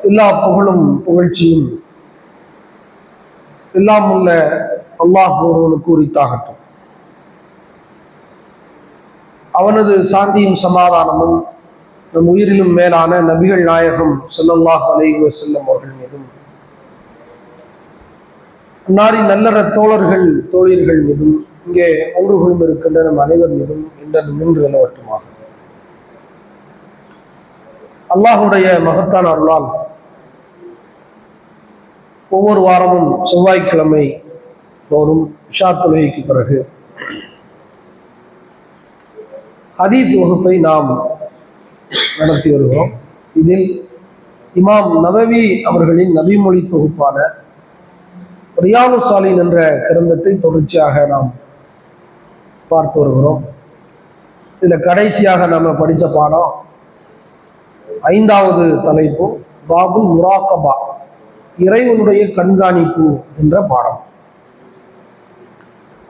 எல்லா புகழும் புகழ்ச்சியும் எல்லாம் உள்ள அல்லாஹ் ஒருவனுக்கு உரித்தாகட்டும். அவனது சாந்தியும் சமாதானமும் நம் உயிரிலும் மேலான நபிகள் நாயகம் ஸல்லல்லாஹு அலைஹி வஸல்லம் அவர்கள் மீதும், அன்னாரின் நல்லற தோழர்கள் தோழியர்கள் மீதும், இங்கே ஒன்று குழும் இருக்கின்ற நம் அனைவர் மீதும் இன்று நின்று நிலவட்டுமாக. அல்லாஹுடைய மகத்தான அருளால் ஒவ்வொரு வாரமும் செவ்வாய்க்கிழமை தோறும் இஷா தொழுகைக்கு பிறகு ஹதீஸ் வகுப்பை நாம் நடத்தி வருகிறோம். இதில் இமாம் நவவி அவர்களின் நபிமொழி தொகுப்பான ரியானு சாலின் என்ற கிரந்தத்தை தொடர்ச்சியாக நாம் பார்த்து வருகிறோம். இதில் கடைசியாக நம்ம படித்த பாடம் 5வது தலைப்பு பாபுல் முராக்கபா, இறைவனுடைய கண்காணிப்பு என்ற பாடம்.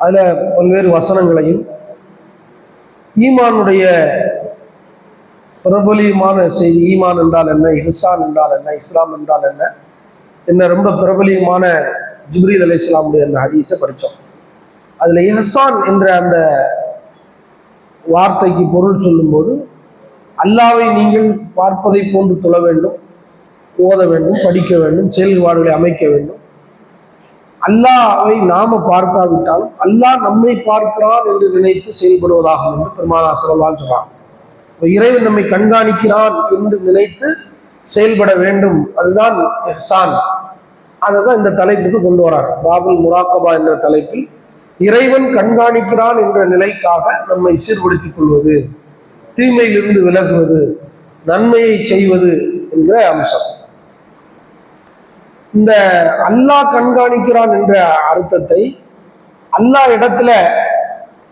அதில் பல்வேறு வசனங்களையும் ஈமானுடைய பிரபலியமான செய்தி, ஈமான் என்றால் என்ன, இஹ்சான் என்றால் என்ன, இஸ்லாம் என்றால் என்ன ரொம்ப பிரபலியமான ஜிப்ரீல் அலைஹிஸ்ஸலாமுடைய அந்த ஹதீஸை படித்தோம். அதில் இஹ்சான் என்ற அந்த வார்த்தைக்கு பொருள் சொல்லும்போது, அல்லாவை நீங்கள் பார்ப்பதை போன்று தொழ வேண்டும், ஓத வேண்டும், படிக்க வேண்டும், செயல்பாடுகளை அமைக்க வேண்டும். அல்லாவை நாம பார்க்காவிட்டாலும் அல்லாஹ் நம்மை பார்க்கிறான் என்று நினைத்து செயல்படுவதாகும் என்று பெருமானார் ஸல்லல்லாஹு அலைஹி வஸல்லம் சொல்றாங்க. இறைவன் நம்மை கண்காணிக்கிறான் என்று நினைத்து செயல்பட வேண்டும், அதுதான் இஹ்சான். அதை தான் இந்த தலைப்புக்கு கொண்டு வரார். பாபுல் முராக்கபா என்ற தலைப்பில் இறைவன் கண்காணிக்கிறான் என்ற நிலைக்காக நம்மை சீர்படுத்திக் கொள்வது, தீமையிலிருந்து விலகுவது, நன்மையை செய்வது என்கிற அம்சம். இந்த அல்லாஹ் கண்காணிக்கிறான் என்ற அர்த்தத்தை அல்லாஹ் இடத்துல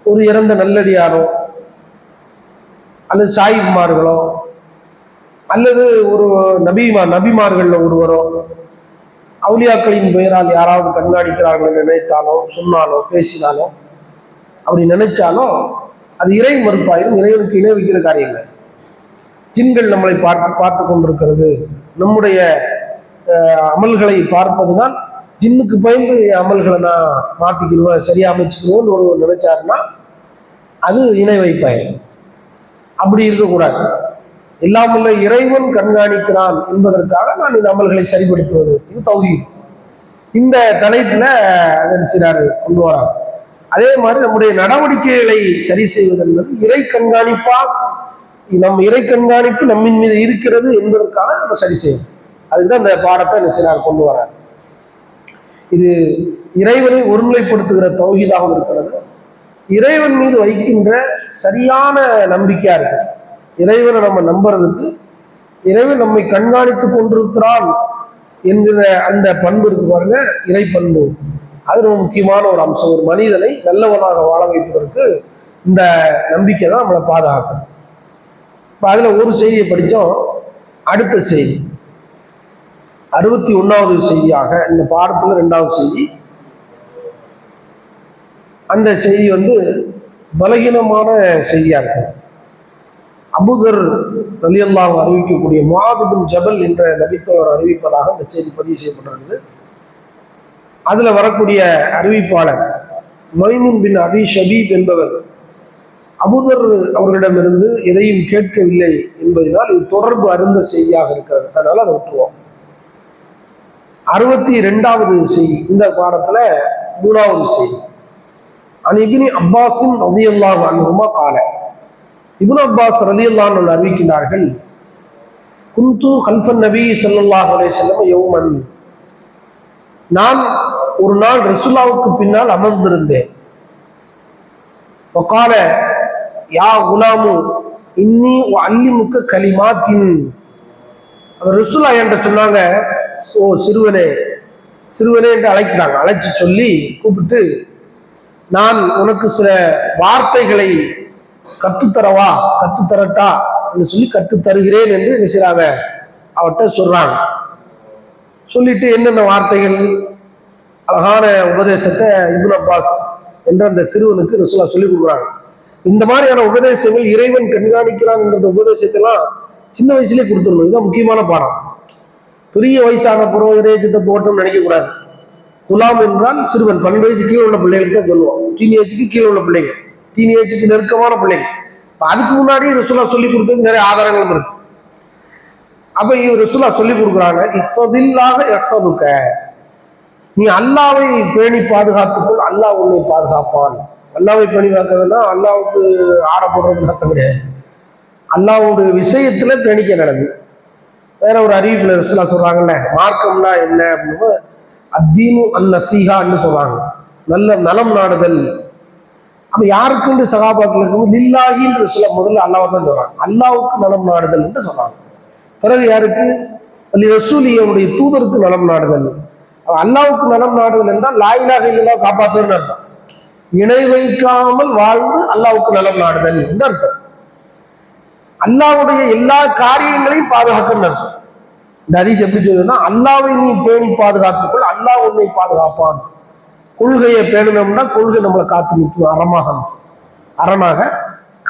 ஒரு இறந்த நல்லடியாரோ அல்லது சாயிப்மார்களோ அல்லது ஒரு நபிமார்கள் ஒருவரோ அவுலியாக்களின் பெயரால் யாராவது கண்காணிக்கிறார்கள் நினைத்தாலோ சொன்னாலோ பேசினாலோ அப்படி நினைச்சாலோ அது இறை மறுப்பாயிரும், இறைவனுக்கு இணை வைக்கிற காரியங்கள். ஜின்கள் நம்மளை பார்த்து கொண்டிருக்கிறது, நம்முடைய அமல்களை பார்ப்பதுதான், ஜின்னுக்கு பயந்து அமல்களை நான் மாற்றிக்கிடுவேன், சரியா அமைச்சுக்கிடுவோன்னு ஒரு நினைச்சாருன்னா அது இணை வைப்பாயிரும். அப்படி இருக்கக்கூடாது. எல்லாமல்ல இறைவன் கண்காணிக்கிறான் என்பதற்காக நான் இந்த அமல்களை சரிப்படுத்துவது, இது தௌஹீத். இந்த தலைப்புல அதன் சிறாரு கொண்டு வராங்க. அதே மாதிரி நம்முடைய நடவடிக்கைகளை சரி செய்வது என்பது இறை கண்காணிப்பா, நம் இறை கண்காணிப்பு நம்மின் மீது இருக்கிறது என்பதற்காக நம்ம சரி செய்யணும். அதுக்குதான் இந்த பாடத்தை என்ன செய்யறார் கொண்டு வரார். இது இறைவனை ஒருநிலைப்படுத்துகிற தௌஹீதாகவும் இருக்கிறது, இறைவன் மீது வைக்கின்ற சரியான நம்பிக்கையா இருக்கு. இறைவனை நம்ம நம்புறதுக்கு, இறைவன் நம்மை கண்காணித்து கொண்டிருக்கிறான் என்கிற அந்த பண்பு இருக்கு பாருங்க, இறை பண்பு. அது ரொம்ப முக்கியமான ஒரு அம்சம். ஒரு மனிதனை நல்லவனாக வாழ வைப்பதற்கு இந்த நம்பிக்கை தான் நம்மளை பாதுகாக்கணும். இப்போ அதில் ஒரு செய்தியை படித்தோம். அடுத்த செய்தி 61வது செய்தியாக இந்த பாடத்தில் 2வது செய்தி. அந்த செய்தி பலகீனமான செய்தியா இருக்கு. அபூதர் ரலியல்லாஹு அறிவிக்கக்கூடிய முஆத் பின் ஜபல் என்ற நபித்தோழர் அறிவிப்பதாக இந்த செய்தி பதிவு செய்யப்பட்டிருக்குது. அதுல வரக்கூடிய அறிவிப்பாளர் மைமூன் பின் அபி ஷபீப் என்பவர் அபூதர் அவர்களிடமிருந்து எதையும் கேட்கவில்லை என்பதனால் இது தொடர்பு அருந்த செய்தியாக இருக்கிறது. அதனால அதை விட்டுருவோம். 62வது செய்தி இந்த பாடத்துல 3வது செய்தி. இப்னு அப்பாஸ் ரலியல்லாஹு அன்ஹுமா கால, இப்னு அப்பாஸ் ரலியல்லாஹு அன்ஹு அறிவிக்கிறார்கள், குந்து கல்ஃபன் நபி ஸல்லல்லாஹு அலைஹி வஸல்லம் யௌமன், நான் ஒரு நாள் ரசூலுல்லாஹ்வுக்கு பின்னால் அமர்ந்திருந்தேன். ஃபகால யா குலாமு இன்னி உஅல்லிமுக கலிமாத்தின், ரசூலுல்லாஹ் என்று சொன்னாங்க, ஓ சிறுவனே என்று அழைக்கிறாங்க. அழைச்சி சொல்லி கூப்பிட்டு, நான் உனக்கு சில வார்த்தைகளை கற்றுத்தரட்டா என்று சொல்லி கற்றுத்தருகிறேன் என்று நினைச்சாங்க. அவர்கிட்ட சொல்றாங்க. சொல்லிட்டு என்னென்ன வார்த்தைகள், அழகான உபதேசத்தை இப்னு அப்பாஸ் என்ற அந்த சிறுவனுக்கு ரசூலுல்லாஹ் சொல்லி கொடுக்குறாங்க. இந்த மாதிரியான உபதேசங்கள், இறைவன் கண்காணிக்கிறான் என்ற உபதேசத்தெல்லாம் சின்ன வயசுலேயே கொடுத்துடணும். இதுதான் முக்கியமான பாடம். பெரிய வயசான பிறகு இறையச்சத்தை போட்டோம்னு நினைக்கக்கூடாது. குலாம் என்றால் சிறுவன், 12 வயசு கீழே உள்ள பிள்ளைகளுக்கு தான் சொல்லுவோம். டீனேஜுக்கு கீழே உள்ள பிள்ளைங்க, டீனேஜுக்கு நெருக்கமான பிள்ளைங்க. அதுக்கு முன்னாடி ரசூலா சொல்லி கொடுத்தது நிறைய ஆதாரங்களும் இருக்கு. அப்ப ரசூலா சொல்லி கொடுக்குறாங்க, இஃபதில்லாஹ யஹ்ஃபதுக, நீ அல்லாவை பேணி பாதுகாத்துக்கொள், அல்லாஹ் உன்னை பாதுகாப்பான். அல்லாவை பேணி பார்க்கறதுன்னா அல்லாவுக்கு ஆட போடுறதுன்னு அர்த்தம் கிடையாது. அல்லாவுடைய விஷயத்துல பேணிக்க நடந்து. வேற ஒரு அறிவிப்புல ரசூலா சொல்றாங்கல்ல, மார்க்கம்னா என்ன அப்படின்னு, அத்தீனு அந்நசீஹான்னு சொல்றாங்க, நல்ல நலம் நாடுதல். அப்ப யாருக்குன்னு சகாபாக்கள் இருக்கும், லில்லாஹின்னு சொல்ல முதல்ல அல்லாவை தான் சொல்றாங்க, அல்லாவுக்கு நலம் நாடுதல் என்று சொல்றாங்க. பிறகு யாருக்கு, ரசூலியனுடைய தூதருக்கு நலம் நாடுதல். அல்லாவுக்கு நலம் நாடுதல் என்றால் லா இலாஹ இல்லல்லாஹ் காப்பாற்றுன்னு அர்த்தம். இணை வைக்காமல் வாழ்ந்து அல்லாவுக்கு நலம் நாடுதல் என்று அர்த்தம். அல்லாவுடைய எல்லா காரியங்களையும் பாதுகாக்கணும்னு அர்த்தம். இந்த ஹதீஸ் எப்படி சொல்லுதுன்னா, அல்லாவை நீ பேணி பாதுகாத்துக்கொள், அல்லாஹ் உன்னை பாதுகாப்பான். கொள்கையை பேணணும்னா கொள்கை நம்மளை காத்து நிற்கும், அரணாக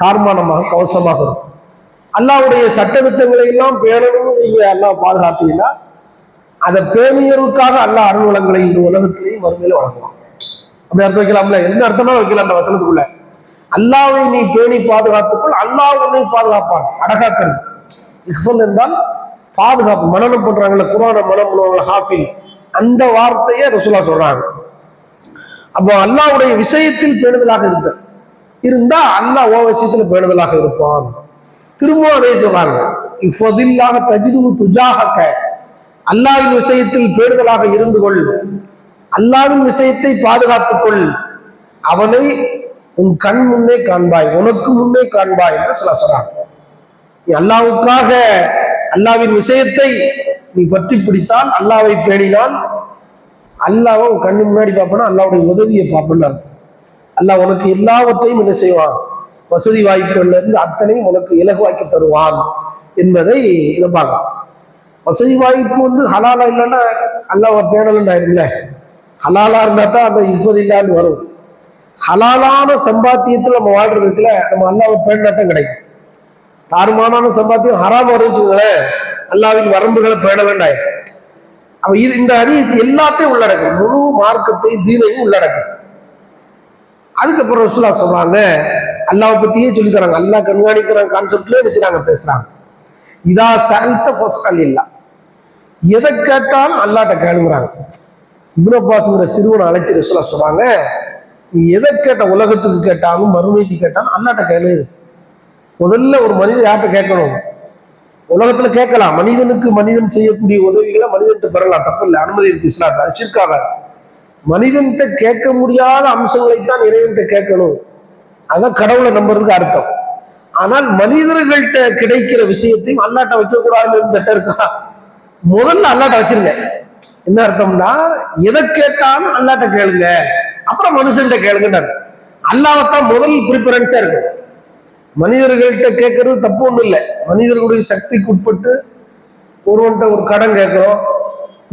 கார்மானமாக கவசமாக இருக்கும். அல்லாவுடைய சட்டத்திட்டங்களை எல்லாம் பேணணும்னு நீங்க அல்லாஹ் பாதுகாத்தீங்கன்னா அதை பேணியருக்காக அல்லாஹ் அருள் வளங்களை இந்த உலகத்திலையும் மறுமையில வழங்குவான். அப்படி அர்த்தம் வைக்கலாம்ல, என்ன அர்த்தமா வைக்கல அந்த வசனத்துக்குள்ள, அல்லாவை நீ பேணி பாதுகாத்துக்குள், அல்லாஹ் உன்னை பாதுகாப்பான். அடகாக்கிறது இஃபல் என்றால் பாதுகாப்பு. மனனம் பண்றாங்கல்ல, குர்ஆன மனம் பண்ணுவாங்க ஹாஃபில், அந்த வார்த்தையை ரசூலா சொல்றாங்க. அப்போ அல்லாவுடைய விஷயத்தில் பேணுதலாக இருந்தா அல்லாஹ் ஓ விஷயத்துல பேணுதலாக இருப்பான். திரும்ப அதே சொல்றாங்க, இஃபதில்லாஹ தஜிது துஜாஹக, அல்லாஹ்வின் விஷயத்தில் பேணுதலாக இருந்து கொள், அல்லாஹ்வின் விஷயத்தை பாதுகாத்துக் கொள், அவனை உன் கண் முன்னே காண்பாய், உனக்கு முன்னே காண்பாய் என்று சொல்றாங்க. நீ அல்லாஹ்வுக்காக அல்லாஹ்வின் விஷயத்தை நீ பற்றி பிடித்தால், அல்லாஹ்வை பேணினால், அல்லாஹ்வை உன் கண்ணு முன்னாடி பார்ப்பனா அல்லாஹ்வுடைய உதவியை பார்ப்பன்னு அர்த்தம். அல்லாஹ் உனக்கு எல்லாவற்றையும் என்ன செய்வான், வசதி வாய்ப்புகள்ல இருந்து அத்தனையும் உனக்கு இலகுவாக்கி தருவான் என்பதை இழப்பாங்க. வசதி வாய்ப்பு ஹலாலா இல்லைன்னா அல்லாஹ் பேணலன்னு ஆயிருக்குல்ல, ஹலாலா இருந்தா தான் அந்த இல்லான்னு வரும். ஹலாலான சம்பாத்தியத்தில் நம்ம வாழ்றதுக்குல நம்ம அல்லாஹ்வை பேணினா தான் கிடைக்கும். தாறுமானான சம்பாத்தியம் ஹராம வருச்சுங்களேன், அல்லாஹ்வின் வரம்புகளை பேணலன்னு ஆயிரும். அப்ப இந்த ஹதீஸ் எல்லாத்தையும் உள்ளடக்கும், முழு மார்க்கத்தை தீனையும் உள்ளடக்கும். அதுக்கப்புறம் ரசூலா சொல்றாங்க, அல்லாஹ் பத்தியே சொல்லி தராங்க, அல்லாஹ் கண்காணிக்கிறாங்க கான்செப்ட்ல என்ன செய்றாங்க, பேசுறாங்க. இதா சஅல்த ஃபஸ்அல் இல்லா, எதை கேட்டாலும் அல்லாஹ்ட்ட கேளுங்கிறாங்க. இப்னு அப்பாஸ்ங்கிற சிறுவனை அழைச்சி ரசூலா சொல்றாங்க, நீ எதை கேட்ட, உலகத்துக்கு கேட்டாலும் மறுமைக்கு கேட்டாலும் அல்லாஹ்ட்ட கேளு. முதல்ல ஒரு மனிதன் யார்கிட்ட கேட்கணும், உலகத்துல கேட்கலாம், மனிதனுக்கு மனிதன் செய்யக்கூடிய உதவிகளை மனிதன்கிட்ட பெறலாம், தப்பு இல்லை, அனுமதி இருக்கு இஸ்லாத்துல, ஷிர்காக. மனிதன்கிட்ட கேட்க முடியாத அம்சங்களைத்தான் இறைவன்கிட்ட கேட்கணும், அதான் கடவுளை நம்புறதுக்கு அர்த்தம். ஆனால் மனிதர்கள்ட்ட கிடைக்கிற விஷயத்தையும் அல்லாட்ட வைக்க கூடாதுன்னு இருக்கா, முதல்ல அல்லாட்ட வச்சிருங்க. என்ன அர்த்தம்னா, எதை கேட்டாலும் அல்லாட்ட கேளுங்க, அப்புறம் மனுஷன்கிட்ட கேளுங்க. அல்லாஹ்தான் முதல் ப்ரிஃபரன்ஸா இருக்கு. மனிதர்கள்ட்ட கேட்கறது தப்பு ஒண்ணும் இல்லை. மனிதர்களுடைய சக்திக்கு உட்பட்டு ஒருவன்ட்ட ஒரு கடன் கேட்கிறோம்,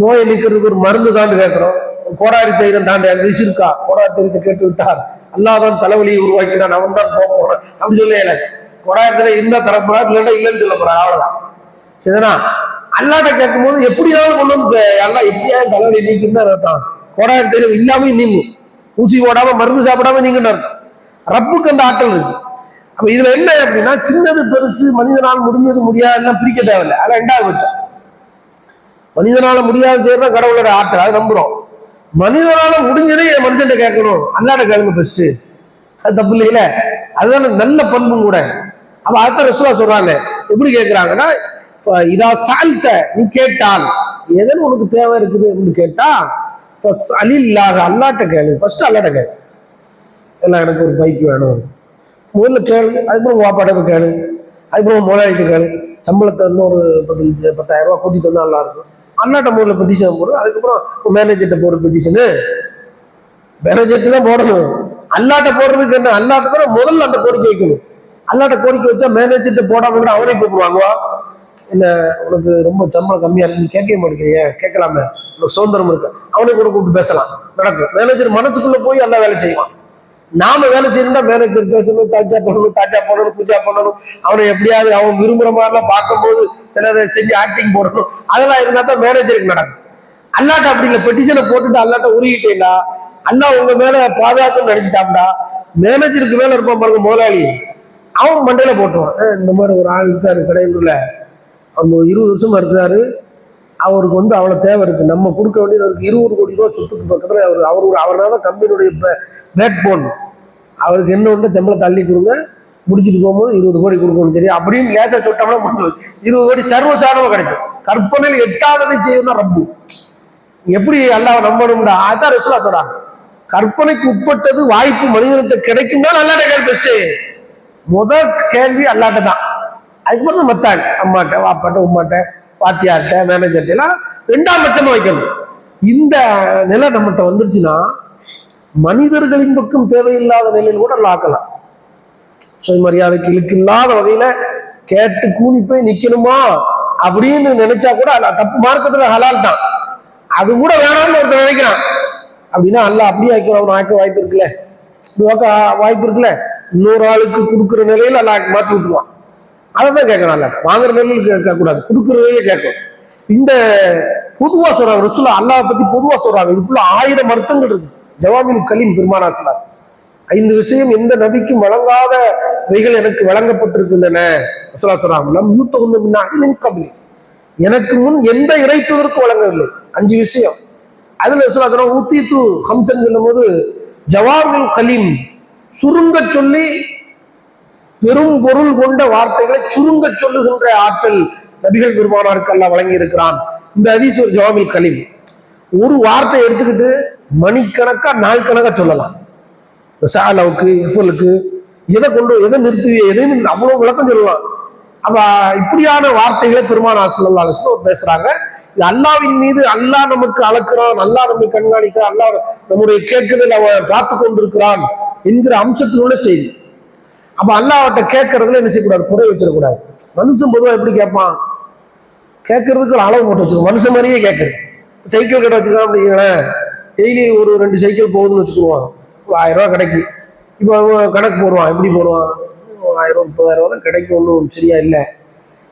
நோயை நிற்கிறதுக்கு ஒரு மருந்து தாண்டு கேட்கிறோம், கோடாரி தைரம் தாண்டி அது இருக்கா, கோடாரி தைரத்தை கேட்டு விட்டார், அல்லாஹ் தான் தலைவலியை உருவாக்கினான், அவன் தான் போறான் அப்படி சொல்ல, கோடாரி தைரம் இருந்தா தரப்போறாரு, இல்லைன்னா இல்லைன்னு சொல்ல போறாரு, அவ்வளவுதான். சரிதானா? அல்லாட்ட கேட்கும் போது எப்படியாவது கொண்டு வந்து எல்லாம் எப்படியாவது தலைவலி நீக்குன்னு அர்த்தம். கோடாரி தைரம் இல்லாம நீங்கும், ஊசி போடாம மருந்து சாப்பிடாம நீங்கன்னு அர்த்தம். ரப்புக்கு அந்த ஆற்றல் இருக்கு. அப்ப இதுல என்ன அப்படின்னா, சின்னது பெருசு, மனிதனால் முடிஞ்சது முடியாதுலாம் பிரிக்க தேவையில்லை, அது ரெண்டாவது பட்சம். மனிதனால முடியாது செய்யறதா கடவுளோட ஆற்றல், அது நம்புறோம். மனிதனால முடிஞ்சதே மனுஷன் கேட்கணும், அல்லாட்ட கேளுங்க பெஸ்ட், அது தப்பு இல்லையில, அதுதான் நல்ல பண்பும் கூட. அப்ப அதான் ரசூலா சொல்றாங்க, எப்படி கேட்கிறாங்கன்னா, இதா சால்த, நீ கேட்டால் எதன் உனக்கு தேவை இருக்குது அப்படின்னு கேட்டா, அலில்லாஹ, அல்லாட்ட கேளு, ஃபர்ஸ்ட் அல்லாட்ட கேளு. எல்லாம் எனக்கு ஒரு பைக் வேணும் முதல்ல கேளு, அதுக்கப்புறம் வாப்பாட்ட கேளு, அதுக்கப்புறம் முதலாளிட்டு கேளு, சம்பளத்தை இன்னொரு 10,000 ரூபாய் கூட்டிட்டு வந்தா நல்லா இருக்கும், அல்லாட்ட முதல்ல பெட்டிஷன் போடும், அதுக்கப்புறம் மேனேஜர்கிட்ட போடுற பெட்டிஷனு, மேனேஜர்ட்டு தான் போடணும், அல்லாட்ட போடுறதுக்கு என்ன, அல்லாட்ட தான் முதல்ல அந்த கோரிக்கை வைக்கணும். அல்லாட்ட கோரிக்கை வச்சா மேனேஜர்கிட்ட போடாம அவனே கூப்பிடுவாங்குவா, என்ன உனக்கு ரொம்ப சம்பளம் கம்மியா இருக்கு, நீ கேட்க மாட்டேங்கிறீங்க, கேட்கலாமே, உனக்கு சுதந்திரம் இருக்கு, அவனை கூட கூப்பிட்டு பேசலாம், நடக்கும். மேனேஜர் மனசுக்குள்ள போய் எல்லாம் வேலை செய்வான். நாம வேலை செய்யணும்னா மேனேஜர் பேசணும், தாஜா பண்ணணும், பூஜா பண்ணணும், அவனை எப்படியாவது அவன் விரும்புற மாதிரிலாம் பார்க்கும்போது சிலரை செஞ்சு ஆக்டிங் போடணும், அதெல்லாம் இருந்தா தான் மேனேஜருக்கு நடக்கும். அல்லாட்ட அப்படி இல்லை, பெட்டிஷனை போட்டுட்டு அல்லாட்ட உருகிட்டீங்களா, அல்லா உங்க மேல பாதுகாப்புன்னு நினைச்சிட்டாப்டா, மேனேஜருக்கு மேல இருப்பான் பாருங்க முதலாளி, அவன் மண்டையில போட்டுவான். இந்த மாதிரி ஒரு ஆள் இருக்காரு கடையூர்ல, அவங்க 20 வருஷமா இருக்கிறாரு, அவருக்கு வந்து அவ்வளவு தேவை இருக்கு, நம்ம கொடுக்க வேண்டியது அவருக்கு 20 கோடி ரூபாய் சொத்துக்கு பக்கத்துல அவர்னால தான் கம்பெனியுடைய பேக் போன், அவருக்கு என்ன ஒன்று சம்பளம் தள்ளி கொடுங்க, முடிச்சுட்டு போகும்போது 20 கோடி கொடுக்கணும் தெரியும் அப்படின்னு லேசா சொட்டோம்னா முடிஞ்சு 20 கோடி சர்வசாதாரணமா கிடைக்கும். கற்பனையில் எட்டாவதை செய்யணும் ரப்பு. எப்படி அல்லாஹ் நம்பணும்டா, அதான் ரசூலா சொல்றாங்க, கற்பனைக்கு உட்பட்டது வாய்ப்பு மனிதனுக்கு கிடைக்கும்னா அல்லாட்ட கேள்வி. முதல் கேள்வி அல்லாட்ட தான், அதுக்கப்புறம் மத்தாள் அம்மாட்ட, வாப்பாட்ட, உம்மாட்ட, பாத்தியார்ட்ட, மேனேஜர்ட்ட எல்லாம் 2ஆம் பட்சமா வைக்கணும். இந்த நிலை நம்மகிட்ட வந்துருச்சுன்னா மனிதர்களின் பக்கம் தேவையில்லாத நிலையில் கூட ஆக்கலாம். சுயமரியாதைக்கு இழுக்கு இல்லாத வகையில கேட்டு கூணி போய் நிக்கணுமா அப்படின்னு நினைச்சா கூட அல்ல தப்பு, மார்க்கத்துல ஹலால் தான், அது கூட வேணாம்னு ஒருத்தர் நினைக்கிறான் அப்படின்னா அல்ல அப்படியே ஆக்க வாய்ப்பு இருக்குல்ல, வாய்ப்பு இருக்குல்ல, இன்னொரு ஆளுக்கு கொடுக்குற நிலையில அல்ல மாற்றி விட்டுருவான். அதைதான் கேட்கணும், அல்ல வாங்குற நிலையில் கேட்க கூடாது, கொடுக்குறதையே கேட்கும். இந்த பொதுவா சொல்றாங்க ரசூலா, அல்லாஹ் பத்தி பொதுவா சொல்றாங்க, இதுக்குள்ள 1000 அர்த்தங்கள் இருக்கு. ஜவாமில் கலீம் பெருமானார் ஸல்லல்லாஹு அலைஹி 5 விஷயம் எந்த நபிக்கும் வழங்காத வைகள் எனக்கு வழங்கப்பட்டிருக்கின்றன சொல்றாங்க. நம் யூத்தகுந்த எனக்கு முன் எந்த இறைத்துவதற்கும் வழங்கவில்லை. 5 விஷயம். அதுல சொல்ல ஊத்தித்து ஹம்சன் சொல்லும் போது ஜவாமில் கலீம், சுருங்க சொல்லி பெரும் பொருள் கொண்ட வார்த்தைகளை சுருங்க சொல்லுகின்ற ஆற்றல் நபிகள் பெருமானாருக்கு அல்லாஹ் வழங்கி இருக்கிறான். இந்த ஹதீஸ் ஒரு ஜவாமில் கலீம். ஒரு வார்த்தை எடுத்துக்கிட்டு மணிக்கணக்கா நாள் கணக்கா சொல்லலாம். சாலாவுக்கு இஃபலுக்கு எதை நிறுத்துவிய எதையும் அவ்வளவு விளக்கம் சொல்லலாம். அப்ப இப்படியான வார்த்தைகளை பெருமானார் ஸல்லல்லாஹு அலைஹி வஸல்லம் பேசுறாங்க. இது அல்லாஹ்வின் மீது அல்லாஹ் நமக்கு அளக்கிறான், அல்லாஹ் நம்மை கண்காணிக்கிறான், அல்லாஹ் நம்முடைய கேட்குதல் அவன் காத்து கொண்டிருக்கிறான் என்கிற அம்சத்தில் உள்ள செய்தி. அப்ப அல்லாஹ் அவட்ட கேட்கறதுல என்ன செய்யக்கூடாது, குறை வச்சிடக்கூடாது. மனுஷன் பொதுவாக எப்படி கேட்பான், கேட்கறதுக்கு ஒரு அளவு போட்டு வச்சுக்கணும். மனுஷன் மாதிரியே கேட்கறது. சைக்கிள் கடை வச்சுக்கலாம் அப்படிங்கிறேன், டெய்லி ஒரு 2 சைக்கிள் போகுதுன்னு வச்சுக்குவான், 1000 ரூபா கிடைக்கும். இப்போ கணக்கு போடுவான், எப்படி போடுவான், 1000 30,000 ரூபா தான் கிடைக்கும், ஒன்றும் சரியா இல்லை,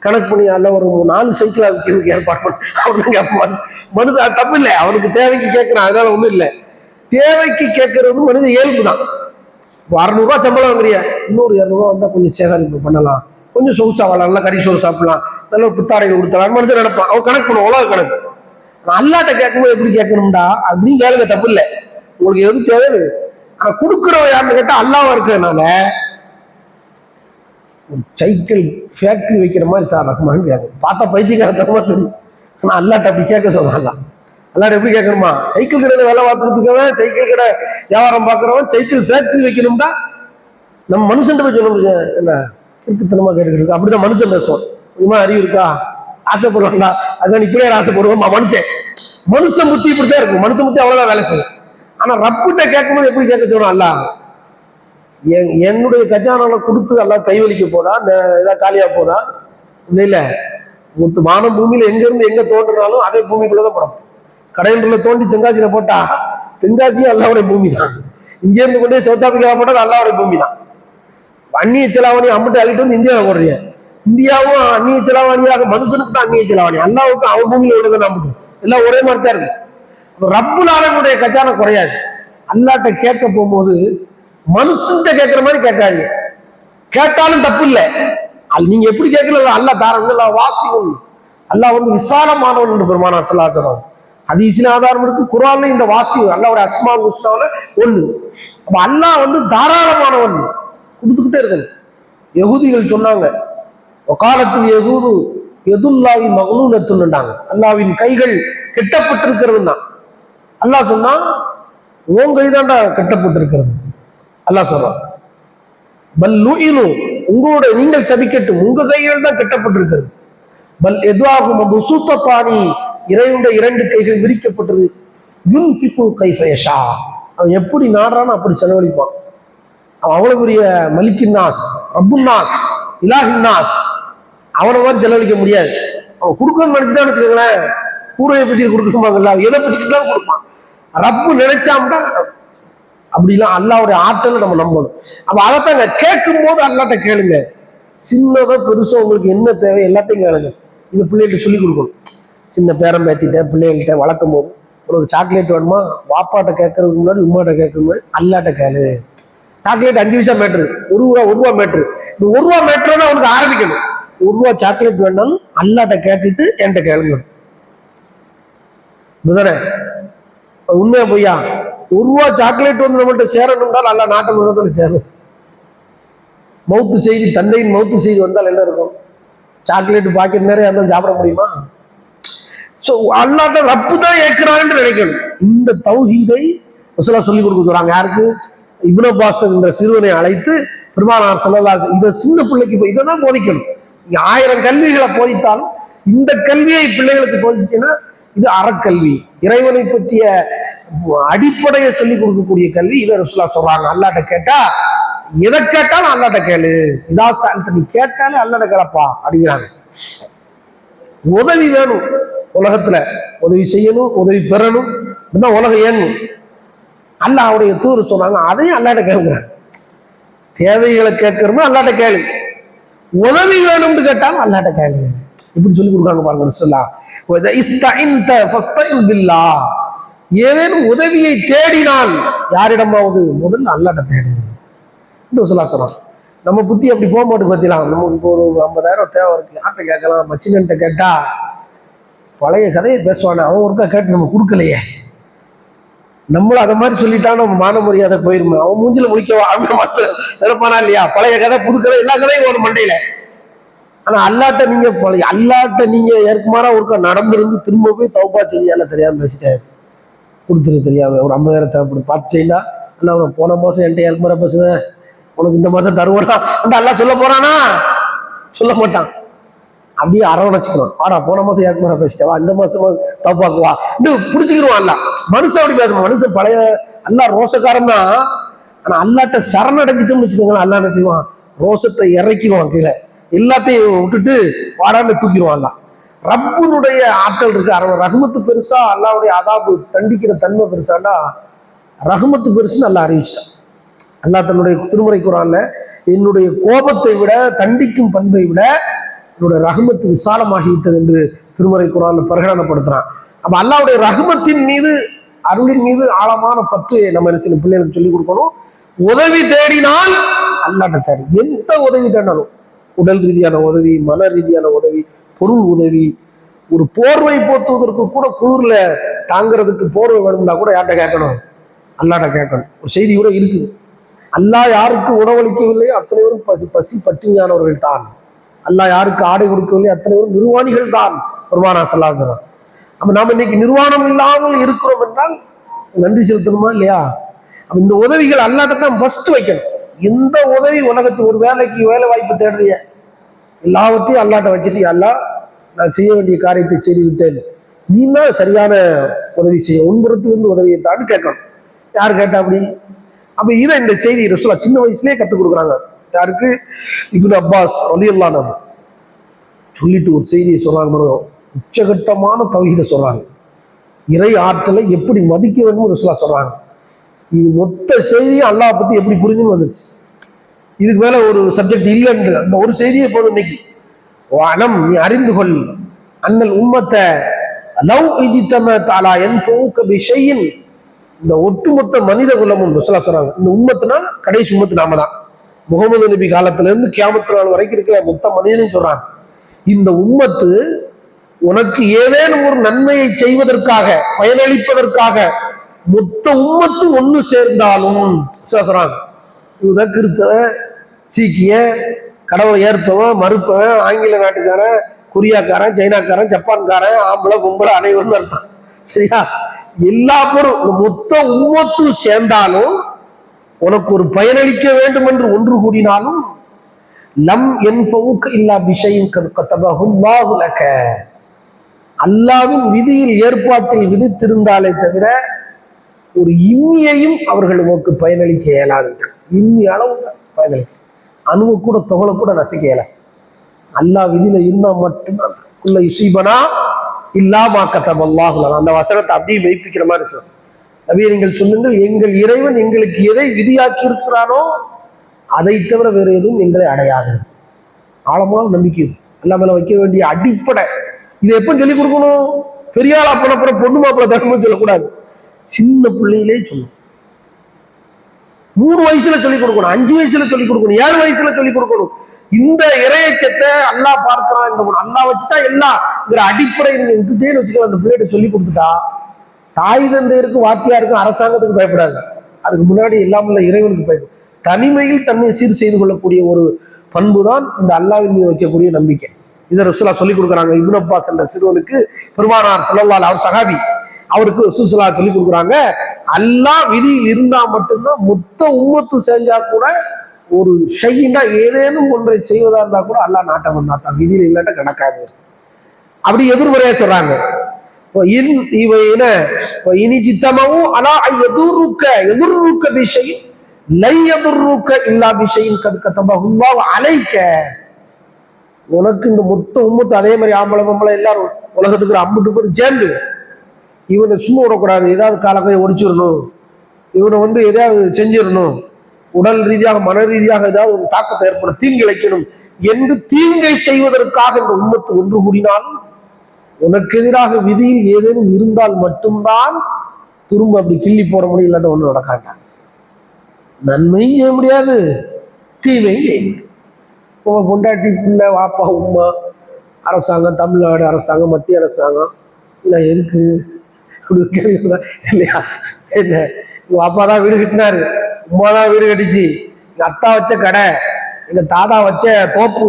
கணக்கு பண்ணி அல்ல ஒரு 4 சைக்கிளா விற்கிறதுக்கு ஏற்பாடு பண்ண அவனுக்கு கேட்பான். மனுஷன் அது தப்பு இல்லை, அவனுக்கு தேவைக்கு கேட்கிறான், அதனால ஒன்றும் இல்லை. தேவைக்கு கேட்கறது மனித இயல்பு தான். 600 ரூபா சம்பளம் வாங்குறியா, இன்னொரு 200 ரூபா வந்தா கொஞ்சம் சேகரிப்பு பண்ணலாம், கொஞ்சம் சொகுசா வாழலாம், நல்லா கறி சோறு சாப்பிடலாம், நல்ல புத்தாடைகள் கொடுத்தலாம், மனுஷன் நடப்பான். அவன் கணக்கு பண்ணுவான், உலக கணக்கு. அல்லாட்ட கேட்கும்போது எப்படி கேட்கணும்டா அப்படின்னு கேளுங்க, தப்பு இல்லை, உங்களுக்கு எது தேவை. ஆனா கொடுக்குறவன் யாருன்னு கேட்டா அல்லாஹ் இருக்கிறதுனால சைக்கிள் ஃபேக்டரி வைக்கிற மாதிரி தான் ரஹ்மான்னு கேட்கும். பார்த்தா பைத்தியக்காரத்தனமா தெரியும், ஆனா அல்லாட்ட அப்படி கேட்க சொல்றாங்க. அல்லாட்ட எப்படி கேட்கணுமா, சைக்கிள் கடையில வேலை பார்த்துருக்கவன், சைக்கிள் கடை வியாபாரம் பார்க்குறவன் சைக்கிள் ஃபேக்டரி வைக்கணும்டா நம்ம மனுஷன் போய் சொல்ல முடியாது. என்ன திருப்பத்தனமா கேட்டுக்கிட்டு இருக்கு, அப்படிதான் மனுஷன் பேசுவோம். கொஞ்சமா அறிவு இருக்கா, ஆசைப்படுவாங்களா, அதான் இப்படியே ஆசைப்படுவோம். மனுஷன் புத்தி இப்படித்தான் இருக்கும், மனுஷன் புத்தி அவ்வளவுதான் வேலை செய்யும். ஆனா ரப்பிட்ட கேட்கும்போது எப்படி கேட்க சொன்னா, அல்ல என்னுடைய கஜானால கொடுத்து எல்லாம் கைவலிக்க போதா, ஏதாவது காலியா போதா, இல்ல வானம் பூமியில எங்க இருந்து எங்க தோன்றினாலும் அதே பூமிக்குள்ளதான் படம். கடையில தோண்டி தென்காசியில போட்டா தென்காசியும் அல்லாவுடைய பூமி தான், இங்க இருந்து கொண்டே சவுத் ஆப்பிரிக்கா போட்டா அல்லாவுடைய பூமி தான். அந்நிய செலாவணி அம்மட்டு அள்ளிட்டு வந்து இந்தியாவை போடுறீங்க, இந்தியாவும் அந்நிய செலாவணியாக மனுஷனுக்கு தான் அந்நிய செலாவணி, அல்லாவுக்கு அவன் பூமியில உள்ளது அம்மட்டு எல்லாம் ஒரே மாதிரி தான் இருக்கு. ரப்புல் ஆலமீனுடைய கஜானா குறையாது. அல்லாட்ட கேட்க போகும்போது மனுஷன்கிட்ட கேட்கிற மாதிரி கேட்காது, கேட்டாலும் தப்பு இல்லை. நீங்க எப்படி கேட்கல, அல்லாஹ் தாரங்க வாசிக்கும், அல்லாஹ் வந்து விசாலமானவன் என்று பெருமானார் ஸல்லல்லாஹு அலைஹி வஸல்லம் ஹதீஸின் ஆதாரம் இருக்கு, குர்ஆன்ல இந்த வாசி அல்லாஹ்வுடைய அஸ்மாஉல் ஹுஸ்னாவுல ஒண்ணு. அப்ப அல்லாஹ் வந்து தாராளமானவன், கொடுத்துக்கிட்டே இருக்கணும். யகூதிகள் சொன்னாங்க, வகாலத்தில் யகூது யதுல்லாஹி மக்லூலத்துன்னுட்டாங்க, அல்லாஹ்வின் கைகள் கெட்டப்பட்டிருக்கிறதுன்னா. அல்லாஹ் சொன்னா உன் கைதாண்டா கெட்டப்பட்டிருக்கிறது. அல்லாஹ் சொல்றான் பல் லுஇனு, உங்களுடைய நீங்கள் சபிக்கட்டும், உங்க கைகள் தான் கெட்டப்பட்டிருக்கிறது. பல் எதுவாகும் புசுத்தத்தானி, இறைவனுடைய 2 கைகள் விரிக்கப்பட்டது. யுன்ஃபிகு கைஃப யஷா, அவன் எப்படி நாடுறானோ அப்படி செலவழிப்பான். அவன் அவ்வளவு பெரிய மலிக்கின் நாஸ், ரப்புன் நாஸ், இலாஹின் நாஸ், அவனை மாதிரி செலவழிக்க முடியாது. அவன் கொடுக்கணும்னு நினைச்சுதான் வச்சுக்கோங்களேன், கூரையை பற்றி கொடுக்கணுமாங்கல்ல, எதை பற்றிக்கிட்டாலும் கொடுப்பான். ரப்பு நினைச்சாம்டா அப்படிலாம் அல்லாவுடைய ஆற்றலை நம்ம நம்பணும். அப்ப அதைத்தாங்க கேட்கும் போது அல்லாட்ட கேளுங்க, சின்னதோ பெருசோ உங்களுக்கு என்ன தேவை எல்லாத்தையும் கேளுங்க. இது பிள்ளைகிட்ட சொல்லிக் கொடுக்கணும். சின்ன பேரம் பேத்திட்ட பிள்ளைகள்கிட்ட வளர்க்கும் போது உனக்கு சாக்லேட் வேணுமா, பாப்பாட்ட கேட்கறதுக்கு முன்னாடி உமாட்ட கேட்கறது முன்னாடி அல்லாட்ட கேளு. சாக்லேட் 5 பைசா மேட்ரு, ஒரு ரூபா மேட்ரு. இந்த 1 ரூபா மேட்ரு தான் அவனுக்கு ஆரம்பிக்கணும். 1 ரூபா சாக்லேட் வேணாலும் அல்லாட்ட கேட்டுட்டு என்கிட்ட கேளுங்க. இதுதானே உண்மையா பொய்யா? 1 ரூபா சாக்லேட் வந்து நம்மகிட்ட சேரணும்னால் அல்ல நாட்டு முகத்தில் சேரும். மவுத்து செய்தி, தந்தையின் மவுத்து செய்தி வந்தால் என்ன இருக்கும்? சாக்லேட் பாக்கெட் நிறைய இருந்தாலும் சாப்பிட முடியுமா? சோ அல்லாட்ட ரப்பு தான் ஏற்கிறான்னு நினைக்கணும். இந்த தௌஹீதை ரசூலுல்லாஹ் சொல்லி கொடுக்க சொல்றாங்க. யாருக்கு? இப்னு அப்பாஸ் என்ற சிறுவனை அழைத்து பெருமானார் ஸல்லல்லாஹு அலைஹி வஸல்லம் இதை சின்ன பிள்ளைக்கு இதைதான் போதிக்கணும். 1000 கல்விகளை போதித்தாலும் இந்த கல்வியை பிள்ளைகளுக்கு போதிச்சுன்னா இது அறக்கல்வி, இறைவனை பற்றிய அடிப்படையை சொல்லிக் கொடுக்கக்கூடிய கல்வி. இதை ரசூலுல்லாஹ் சொல்றாங்க. அல்லாட்ட கேட்டா எதை கேட்டாலும் அல்லாட்ட கேளு, இதா நீ கேட்டாலே அல்லாட்ட கேளப்பா அப்படிங்கிறாங்க. உதவி வேணும், உலகத்துல உதவி செய்யணும், உதவி பெறணும், உலகம் இயங்கும். அல்லாஹ்வுடைய தூதர் சொன்னாங்க, அதையும் அல்லாட்ட கேட்கிறாங்க. தேவைகளை கேட்கறோமோ அல்லாட்ட கேளு, உதவி வேணும்னு கேட்டாலும் அல்லாட்ட கேளு. இப்படி சொல்லி கொடுக்காங்க பாருங்க ரசூலுல்லாஹ். ஏதேனும் உதவியை தேடினால் யாரிடமாவது முதல்ல அல்லாட்ட தேடுங்க. சொன்னாங்க. நம்ம புத்தி அப்படி போக மாட்டோம். பார்த்தீங்களா, நமக்கு இப்போ ஒரு 50,000 தேவை இருக்கு, யார்கிட்ட கேட்கலாம்? மச்சினன்ட்ட கேட்டா பழைய கதையை பேசுவானே, அவன் ஒருக்கா கேட்டு நம்ம கொடுக்கலையே, நம்மளும் அதை மாதிரி சொல்லிட்டான்னு நம்ம மான மரியாதை போயிருமே, அவன் மூஞ்சில முடிக்கவா நினைப்பானா இல்லையா? பழைய கதை புது கதை எல்லா கதையும் ஒரு மண்டையில. ஆனா அல்லாட்ட நீங்க ஏற்குமாறா ஒருக்கா நடந்திருந்து திரும்ப போய் தௌபா செய்யால தெரியாம பேசிட்டேன், கொடுத்துரு தெரியாம ஒரு 50,000 தேவைப்படும் பார்த்து செய்யலா. அல்ல அவன் போன மாசம் என்கிட்ட ஏற்குமாறா பேசுனேன், உனக்கு இந்த மாசம் தருவானா அல்ல சொல்ல போறானா? சொல்ல மாட்டான். அப்படியே அரவணைச்சுக்கணும். ஆடா போன மாசம் ஏற்குமாறா பேசிட்டவா, இந்த மாசம் தப்பாக்குவா புடிச்சுக்கிடுவான். அல்ல மனுஷன் அப்படி பேச, மனுஷன் பழைய அல்லா ரோசக்காரன் தான். ஆனா அல்லாட்ட சரணடைஞ்சிட்டோம்னு வச்சுக்கோங்களேன், அல்லா என்ன செய்வான்? ரோசத்தை இறக்கிடுவான் கீழே, எல்லாத்தையும் விட்டுட்டு வாடான்னு தூக்கிடுவான். அல்ல ரப்புனுடைய ஆட்கள் இருக்கு. அவன் ரஹ்மத்து பெருசா, அல்லாவுடைய அதாபு தண்டிக்கிற தன்மை பெருசாண்டா ரஹ்மத்து பெருசுன்னு அல்லா அறிவிச்சிட்டான். அல்லா தன்னுடைய திருமறை குர்ஆன்ல என்னுடைய கோபத்தை விட, தண்டிக்கும் பண்பை விட என்னுடைய ரஹ்மத்து விசாலமாகிவிட்டது என்று திருமறை குர்ஆன்ல பிரகடனப்படுத்துறான். அப்ப அல்லாவுடைய ரஹ்மத்தின் மீது, அருளின் மீது ஆழமான பற்று நம்ம என்ன செய்யணும்? பிள்ளைகளுக்கு சொல்லிக் கொடுக்கணும். உதவி தேடினால் அல்லாட்ட தேடி, எந்த உதவி தேடினாலும், உடல் ரீதியான உதவி, மன ரீதியான உதவி, பொருள் உதவி, ஒரு போர்வை போத்துவதற்கு கூட குளிர்ல தாங்கிறதுக்கு போர்வை வேணும்னா கூட யார்கிட்ட கேட்கணும்? அல்லாட்ட கேட்கணும். ஒரு செய்தி கூட இருக்குது, அல்லாஹ் யாருக்கு உணவளிக்கவில்லை அத்தனை பேரும் பசி பட்டினியானவர்கள் தான், அல்லாஹ் யாருக்கு ஆடை கொடுக்கவில்லை அத்தனை பேரும் நிர்வாணிகள் தான் பெருமானார் ஸல்லல்லாஹு அலைஹி வஸல்லம். அப்ப நாம இன்னைக்கு நிர்வாணம் இல்லாமல் இருக்கிறோம் என்றால் நன்றி செலுத்தணுமா இல்லையா? அப்ப இந்த உதவிகள் அல்லாட்ட தான் ஃபர்ஸ்ட் வைக்கணும். எந்த உதவி உலகத்துக்கு, ஒரு வேலைக்கு வேலை வாய்ப்பு தேடுறிய, எல்லாவற்றையும் அல்லாட்ட வச்சுட்டு, அல்லாஹ் நான் செய்ய வேண்டிய காரியத்தை செய்து விட்டேன், நீ தான் சரியான உதவி செய்ய, உன்புறத்திலிருந்து உதவியை தான் கேட்கணும். யார் கேட்டா அப்படி? அப்ப இதை இந்த செய்தி ரசூலுல்லாஹ் சின்ன வயசுலயே கற்றுக் கொடுக்குறாங்க. யாருக்கு? இப்னு அப்பாஸ் ரலியல்லாஹு அன்ஹு சொல்லிட்டு ஒரு செய்தியை சொல்றாங்க. உச்சகட்டமான தௌஹீதை சொல்றாங்க. இறை ஆற்றலை எப்படி மதிக்க வேண்டும் ரசூலுல்லாஹ் சொல்றாங்க. இது மொத்த செய்தியும் அல்லாஹ் பத்தி எப்படி புரிஞ்சுன்னு வந்துருச்சு. இதுக்கு மேல ஒரு சப்ஜெக்ட் இல்லைன்னு அந்த ஒரு செய்தியை போதும். இன்னைக்கு வானம், நீ அறிந்து கொள், அன்னல் உம்மத்தை லவ் இஜ்தமஅத் அலா யன்ஃபஉக பிஷைஇன், இந்த ஒட்டுமொத்த மனித குலமும் ரசூலுல்லாஹ் சொல்றாங்க. இந்த உம்மத்துனா கடைசி உம்மத்து நாம தான். முகமது நபி காலத்துல இருந்து கியாமத் நாள் வரைக்கும் இருக்கிற மொத்த மனிதனையும் சொல்றாங்க, இந்த உம்மத்து உனக்கு ஏதேனும் ஒரு நன்மையை செய்வதற்காக, பயனளிப்பதற்காக மொத்த உம்மத்து ஒண்ணு சேர்ந்தாலும் சொல்றாங்க, இவன் கிறிஸ்தவன், சீக்கிய, கடவுளை ஏற்பவன், மறுப்பவன், ஆங்கில நாட்டுக்காரன், கொரியாக்காரன், சைனாக்காரன், ஜப்பான்காரன், ஆம்பளை பொம்பளை அனைவரும் அர்த்தம். சரியா? எல்லா பொருள் மொத்த உம்மத்தும் சேர்ந்தாலும் உனக்கு ஒரு பயனளிக்க வேண்டும் என்று ஒன்று கூடினாலும் லம் யன்ஃபஉக இல்லா பிஷைஇன் கத் கதபஹு அல்லாஹு லக, அல்லாஹ்வின் விதியில் ஏற்பாட்டில் விதித்திருந்தாலே தவிர ஒரு இம்மியையும் அவர்கள் உனக்கு பயனளிக்க இயலாது. இம்மி அளவு பயனளிக்க, அணுவை கூட தொகலை கூட நசிக்க இயலாது. அல்லாஹ் விதியில இருந்தா மட்டும்தான் குல்ல யுஸீபனா இல்லா மா கதபல்லாஹு லனா. அந்த வசனத்தை அப்படியே மெய்ப்பிக்கிற மாதிரி சார். நபியே நீங்கள் சொல்லுங்கள், எங்கள் இறைவன் எங்களுக்கு எதை விதியாக்கி இருக்கிறானோ அதை தவிர வேறு எதுவும் எங்களை அடையாது. ஆழமான நம்பிக்கை அல்லா மேல வைக்க வேண்டிய அடிப்படை இதை எப்ப சொல்லிக் கொடுக்கணும்? பெரியாளா பண்ணப்புறம் பொண்ணு மாப்பிள்ள தர்மம் சொல்லக்கூடாது, சின்ன பிள்ளையிலே சொல்லணும். 3 வயசுல சொல்லிக் கொடுக்கணும், 5 வயசுல சொல்லிக் கொடுக்கணும், 7 வயசுல சொல்லிக் கொடுக்கணும். இந்த இறையச்சத்தை அல்லாஹ் பார்க்கிறான். இந்த அல்லாஹ் வச்சுதான் எல்லாங்கிற அடிப்படை நீங்க விட்டுட்டேன்னு வச்சுக்கலாம். அந்த பிள்ளைகிட்ட சொல்லி கொடுத்துட்டா தாய் தந்தையருக்கு, வாத்தியாருக்கும், அரசாங்கத்துக்கு பயப்படாது. அதுக்கு முன்னாடி எல்லாமே இறைவனுக்கு பயப்படும். தனிமையில் தன்னை சீர் செய்து கொள்ளக்கூடிய ஒரு பண்பு தான் இந்த அல்லாஹ்வின் மீது வைக்கக்கூடிய நம்பிக்கை. இதை ரசூலுல்லாஹ் சொல்லிக் கொடுக்குறாங்க. இப்னு அப்பாஸ் என்ற சிறுவனுக்கு பெருமானார் ஸல்லல்லாஹு அலைஹி, அவர் சஹாபி, அவருக்கு ரசூலுல்லாஹ் சொல்லிக் கொடுக்குறாங்க, அல்லாஹ் விதியில் இருந்தா மட்டும்தான் மொத்த உம்மத்து செஞ்சா கூட ஒரு ஷையினா ஏதேனும் ஒன்றை செய்வதா இருந்தா கூட அல்லாஹ் நாட்டம் பண்ணாதான், விதியில் இல்லாட்ட கணக்காது. அப்படி எதிர்மறையா சொல்றாங்க. இனி ஜித்தமாவும் அலா எதிர்க்க எதிர்க்க விஷயம் லையதுர்ருக்க இல்லா விஷயம் கதபல்லாஹு அலைக்க. உனக்கு இந்த மொத்த உம்மத்து அதே மாதிரி ஆம்பளை பொம்பளை எல்லாரும் உலகத்துக்கு 50 பேர் சேர்ந்து இவனை சும்மா விடக்கூடாது, ஏதாவது காலக்கையை ஒடிச்சிடணும், இவனை எதாவது செஞ்சிடணும், உடல் ரீதியாக மன ரீதியாக ஏதாவது ஒரு தாக்கத்தை ஏற்படும், தீங்கிழைக்கணும் என்று தீங்கை செய்வதற்காக இந்த உம்மத்து ஒன்று கூடினாலும் உனக்கு எதிராக விதியில் ஏதேனும் இருந்தால் மட்டும்தான் திரும்ப அப்படி கிள்ளி போட முடியும், இல்லாட்ட ஒண்ணு நடக்காட்டாங்க. நன்மையும் செய்ய முடியாது, தீமையும் செய்ய முடியாது. பொண்டாட்டி, பிள்ளை, வாப்பா, உமா, அரசாங்கம், தமிழ்நாடு அரசாங்கம், மத்திய அரசாங்கம், இல்லை எதுக்கு இல்லையா? என்ன, உங்க அப்பா தான் வீடு கட்டினாரு, உமா தான் வீடு கட்டிச்சு, எங்க அத்தா வச்ச கடை, எங்க தாத்தா வச்ச தோப்பு,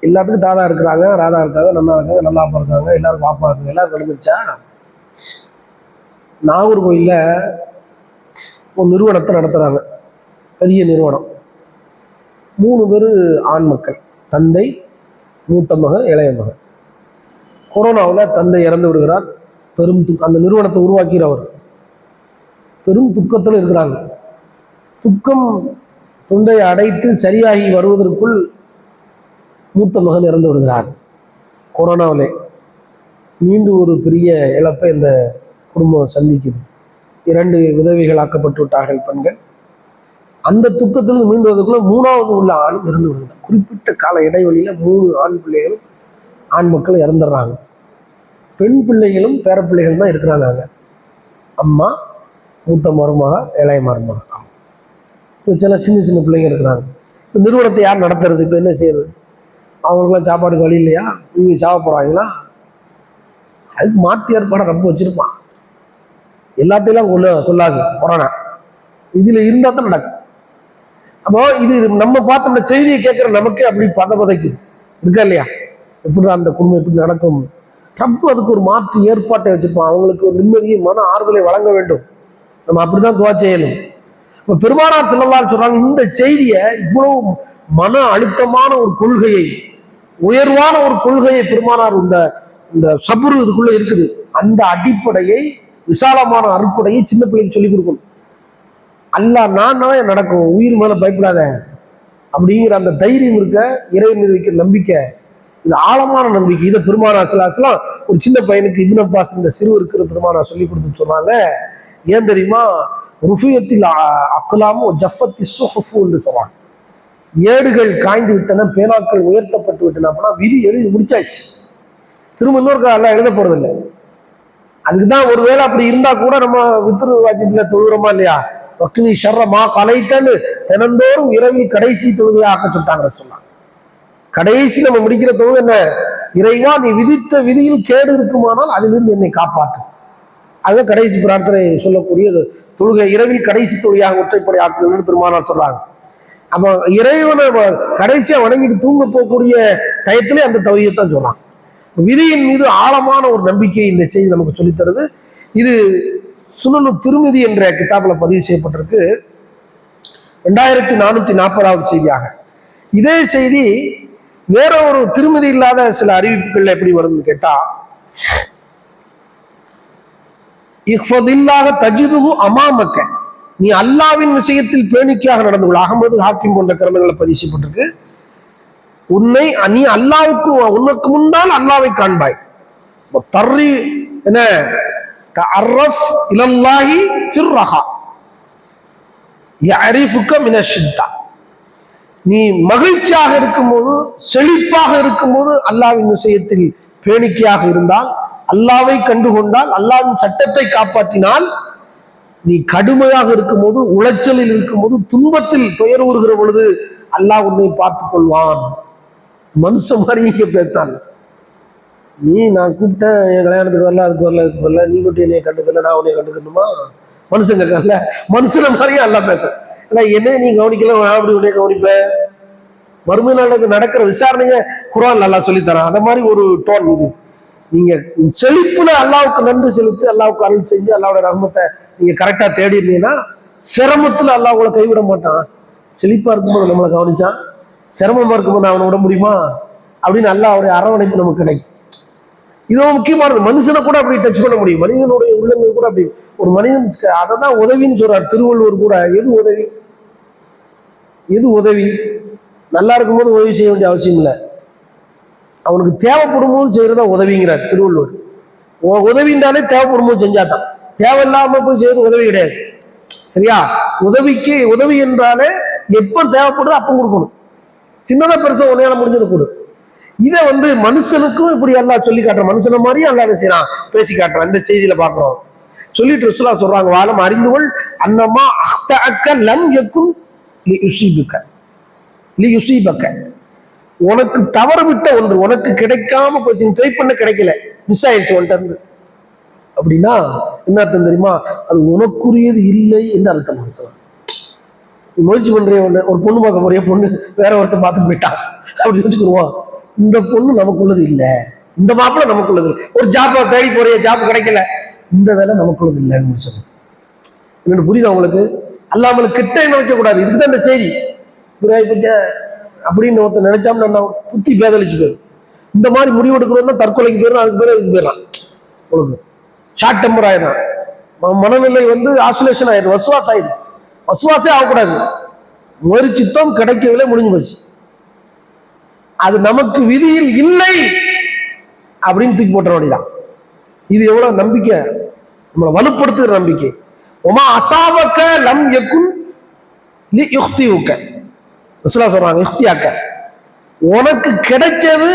எல்லாத்துக்கும் தாதா இருக்கிறாங்க, ராதா இருக்காங்க, நல்லா இருக்காங்க, நல்லா அப்பா இருக்காங்க, எல்லாரும் பாப்பா இருக்காங்க, எல்லாரும் நடந்துருச்சா? நாகர்கோயில்ல ஒரு நிறுவனத்தை நடத்துறாங்க, பெரிய நிறுவனம். 3 பேர் ஆண் மக்கள், தந்தை, மூத்த மகன், இளைய மகன். கொரோனாவில் தந்தை இறந்து விடுகிறார். பெரும் அந்த நிறுவனத்தை உருவாக்கிறவர் பெரும் துக்கத்தில் இருக்கிறாங்க. துக்கம் தொண்டையை அடைத்து சரியாகி வருவதற்குள் மூத்த மகன் இறந்து விடுகிறார். கொரோனாவிலே மீண்டும் ஒரு பெரிய இழப்பை இந்த குடும்பம் சந்திக்குது. 2 விதவைகள் ஆக்கப்பட்டு விட்டார்கள் பெண்கள். அந்த துக்கத்தில் மீண்டுவதற்குள்ள 3வது உள்ள ஆண் இறந்து விடுகிறார். குறிப்பிட்ட கால இடைவெளியில 3 ஆண் பிள்ளைகளும், ஆண் மக்கள் இறந்துடுறாங்க. பெண் பிள்ளைகளும் பேர பிள்ளைகள் தான் இருக்கிறாங்க. அம்மா, மூத்த மருமக, இளைய மருமக, சில சின்ன சின்ன பிள்ளைங்க இருக்கிறாங்க. இந்த நிறுவனத்தை யார் நடத்துறது? இப்போ என்ன செய்யறது? அவங்களுக்குலாம் சாப்பாடுக்கு வழி இல்லையா? இவங்க சாப்பிட போறாங்களா? அதுக்கு மாற்று ஏற்பாடை ரொம்ப வச்சிருப்பான். எல்லாத்தையும் கொள்ளாது கொரோனா, இதுல இருந்தா தான் நடக்கும். அப்போ இது நம்ம பார்த்த அந்த செய்தியை கேட்கிற நமக்கு அப்படி பதப்பதைக்கு இருக்கா இல்லையா? எப்படி அந்த குடும்பம் எப்படி நடக்கும்? ரொம்ப அதுக்கு ஒரு மாற்று ஏற்பாட்டை வச்சிருப்பான். அவங்களுக்கு ஒரு நிம்மதியை, மன ஆறுதலை வழங்க வேண்டும். நம்ம அப்படிதான் துவா செய்யணும். இப்ப பெருமானார் ஸல்லல்லாஹு சொல்றாங்க, இந்த செய்தியை, இவ்வளவு மன அழுத்தமான ஒரு கொள்கையை, உயர்வான ஒரு கொள்கையை பெருமானார் இந்த சபுரு இதுக்குள்ள இருக்குது. அந்த அடிப்படையை, விசாலமான அருட்படையை சின்ன பிள்ளைக்கு சொல்லிக் கொடுக்கணும். அல்லாஹ் நான் நடக்கும், உயிர் மேல பயப்படாத அப்படிங்கிற அந்த தைரியம் இருக்க, இறைவன் மீது வைக்கிற நம்பிக்கை, இது ஆழமான நம்பிக்கை. இதை பெருமானார் ஸல்லல்லாஹு அலைஹி வஸல்லம் ஒரு சின்ன பையனுக்கு, இப்னு அப்பாஸ் இந்த சிறுவருக்கு பெருமானார் சொல்லி கொடுத்து சொன்னாங்க. ஏன் தெரியுமா? ருஃபியத்தில் அக்லாமும் ஜஃபத்தி சுஹுஃபு என்று சொல்றாங்க. ஏடுகள் காய்ந்து விட்டன, பேனாக்கள் உயர்த்தப்பட்டு விட்டன. அப்படின்னா விதி எழுதி முடிச்சாச்சு, திரும்ப இன்னொரு எல்லாம் எழுத போறதில்லை. அதுக்குதான் ஒருவேளை அப்படி இருந்தா கூட நம்ம வித்ரு வாஜிப்ல தொழுகிறோமா இல்லையா? வக்னி ஷர்ரமா கலைத்தன்னு தினந்தோறும் இரவில் கடைசி தொழுகையை ஆக்க சொல்லிட்டாங்க சொன்னாங்க. கடைசி நம்ம முடிக்கிற தொழுகை என்ன? இறைவா, நீ விதித்த விதியில் கேடு இருக்குமானால் அதிலிருந்து என்னை காப்பாற்று. அதுதான் கடைசி பிரார்த்தனை சொல்லக்கூடிய தொழுகை, இரவில் கடைசி தொழுகையாக ஒற்றைப்படை ஆக்கணும்னு பெருமானார் சொல்றாங்க. அப்ப இறைவனை கடைசியா வணங்கிட்டு தூங்க போகக்கூடிய டயத்திலே அந்த தௌஹீத்தான் சொல்றாங்க. விதியின் மீது ஆழமான ஒரு நம்பிக்கை இந்த செய்தி நமக்கு சொல்லித்தருது. இது சுனனு திருமிதி என்ற கிதாபில பதிவு செய்யப்பட்டிருக்கு, 2440வது செய்தியாக. இதே செய்தி வேற ஒரு திருமதி இல்லாத சில அறிவிப்புகள் எப்படி வருதுன்னு கேட்டா, இஹ்ஃபதில்லாஹ தஜிதுஹு அமாமக்க, நீ அல்லாவின் விஷயத்தில் பேணிக்கையாக நடந்து கொள். அகமது, ஹாக்கிம் போன்ற கிரந்தங்களை பதிவு செய்யப்பட்டிருக்கு. நீ அல்லாவுக்கு, உனக்கு முன்னால் அல்லாவை காண்பாய். தர்ரி என்ன, தஅர்ரஃப் இலல்லாஹி ஃபிர் ரஹா யஅரிஃபுக மின ஷித்தா. நீ மகிழ்ச்சியாக இருக்கும்போது, செழிப்பாக இருக்கும்போது அல்லாஹ்வின் விஷயத்தில் பேணிக்கையாக இருந்தால், அல்லாஹ்வை கண்டுகொண்டால், அல்லாஹ்வின் சட்டத்தை காப்பாற்றினால், நீ கடுமையாக இருக்கும்போது, உளைச்சலில் இருக்கும்போது, துன்பத்தில் துயருகிற பொழுது அல்லாஹ் உன்னை பார்த்துக் கொள்வான். மனுஷன் மாதிரி இங்க பேசான். நீ நான் கூப்பிட்டேன், என் கல்யாணத்துக்கு வரல, அதுக்கு வரல, இதுக்கு வரல, நீ மட்டும் என்னைய கண்டுக்கல, நான் உன்னைய கண்டுக்கணுமா? மனுஷன் கேட்கல, மனுஷன மாதிரியே எல்லாம் பேச. என்ன நீ கவனிக்கல, அப்படி உன்னைய கவனிப்பேன். மறுமை நாளுக்கு நடக்கிற விசாரணைய குர்ஆன் நல்லா சொல்லித்தரான். அந்த மாதிரி ஒரு டோன் இது. நீங்க செழிப்புல அல்லாவுக்கு நன்றி செலுத்தி, அல்லாவுக்கு அருள் செஞ்சு, அல்லாவோட ரஹ்மத்தை நீங்க கரெக்டா தேடி இருந்தீங்கன்னா, சிரமத்துல அல்லாஹ் உங்களை கைவிட மாட்டான். செழிப்பா இருக்கும்போது நம்மளை கவனிச்சான், சிரமமா இருக்கும்போது அவனை விட முடியுமா அப்படின்னு அல்லாஹ் அவருடைய அரவணைப்பு நமக்கு கிடைக்கும். இது முக்கியமானது. மனுஷனை கூட அப்படி டச் பண்ண முடியும். மனிதனுடைய உள்ளங்கள் கூட அப்படி ஒரு மனிதன் அதை தான் உதவின்னு சொல்றார் திருவள்ளுவர் கூட. எது உதவி? எது உதவி? நல்லா இருக்கும்போது உதவி செய்ய வேண்டிய அவசியம் இல்லை, அவனுக்கு தேவைப்படும் போது செய்யறதா உதவிங்கிறார் திருவள்ளுவர். உதவின்றாலே தேவைப்படும் போது செஞ்சாதான், தேவையில்லாம போய் செய்யறது உதவி கிடையாது. சரியா? உதவிக்கு உதவி என்றாலே எப்ப தேவைப்படுதோ அப்ப கொடுக்கணும். சின்னதா பெருசா உன்னையால முடிஞ்சது கொடு. இதை மனுஷனுக்கும் இப்படி எல்லாம் சொல்லி காட்டுற, மனுஷன மாதிரியும் அல்லா என்ன செய்யறான், பேசி காட்டுறான். இந்த செய்தியில பாக்குறோம். சொல்லிட்டு ரசூலுல்லாஹ் சொல்றாங்க, வாலம் அறிந்து கொள் அன்னமா அக்தஅக்க லம் யகுன் லியுஸீபக. உனக்கு தவறு விட்ட ஒன்று, உனக்கு கிடைக்காம போச்சு, ட்ரை பண்ண கிடைக்கல, மிஸ் ஆயிடுச்சு உன்கிட்ட இருந்து அப்படின்னா என்ன அர்த்தம் தெரியுமா? அது உனக்குரியது இல்லை என்று அர்த்தம். முயற்சி பண்றிய ஒண்ணு, ஒரு பொண்ணு பார்க்க போறிய, பொண்ணு வேற ஒருத்தர் பார்த்து போயிட்டான் அப்படின்னு வச்சுக்கிடுவான். இந்த பொண்ணு நமக்குள்ளது இல்லை, இந்த மாப்பிள்ள நமக்குள்ளது. ஒரு ஜாப் தேடி போறிய, ஜாப் கிடைக்கல, இந்த வேலை நமக்குள்ளது இல்லைன்னு முடிச்சது. என்னன்னு புரியுதா உங்களுக்கு? அல்லாமலுக்கு கிட்ட என்ன வைக்க கூடாது. இதுதான் இந்த செய்தி. அப்படின்னு ஒருத்தர் நினைச்சாம புத்தி பேதளிச்சு போயிடும். இந்த மாதிரி முடிவு எடுக்கணும்னா தற்கொலைக்கு போயிடும், அதுக்கு பேர் இதுக்கு போயிடலாம். உங்களுக்கு ஷார்ட் டெம்பர் ஆயிடும், மனநிலை ஆசோலேஷன் ஆயிடும், வசுவாஸ் ஆயிடும். வசுவாசே ஆகக்கூடாது. முயற்சித்தோம், கிடைக்கவில்லை, முடிஞ்சு போச்சு. அது நமக்கு விதியில் இல்லை அப்படின்னு தூக்கி போட்ட வேண்டியதான். இது எவ்வளவு நம்பிக்கை, நம்மளை வலுப்படுத்துகிற நம்பிக்கை. ஒமா அசாபக்க லம் யகுன் லியுக்தியுக. ரசூலுல்லாஹ் சொல்றாங்க, இக்தியாக்க, உனக்கு கிடைச்சது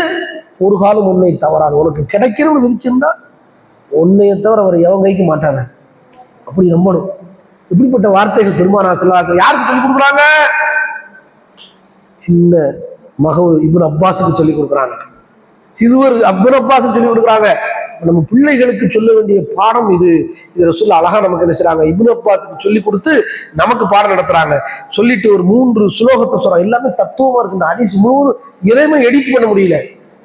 ஒரு காலம் உன்னை தவறாது. உனக்கு கிடைக்கணும்னு விதிச்சிருந்தா உன்னைய தவிர அவர் எவன் கைக்கு மாட்டாங்க. அப்படி நம்பணும். இப்படிப்பட்ட வார்த்தைகள் பெருமானார் ஸல்லல்லாஹு அலைஹி வஸல்லம் யாருக்கு சொல்லிக் கொடுக்குறாங்க? சின்ன மகவு இப்னு அப்பாஸுக்கு சொல்லிக் கொடுக்குறாங்க. சிறுவர் இப்னு அப்பாஸுக்கு சொல்லிக் கொடுக்குறாங்க. நம்ம பிள்ளைகளுக்கு சொல்ல வேண்டிய பாடம் இது. இது ரசூலுல்லாஹ் அழகா நமக்கு என்ன செய்றாங்க, இப்னு அப்பாஸுக்கு சொல்லி கொடுத்து நமக்கு பாடம் நடத்துறாங்க. சொல்லிட்டு ஒரு 3 சுலோகத்தை சொல்றாங்க. எல்லாமே தத்துவமா இருக்கு. இந்த ஹதீஸ் முழு எதையுமே எடிட் பண்ண முடியல,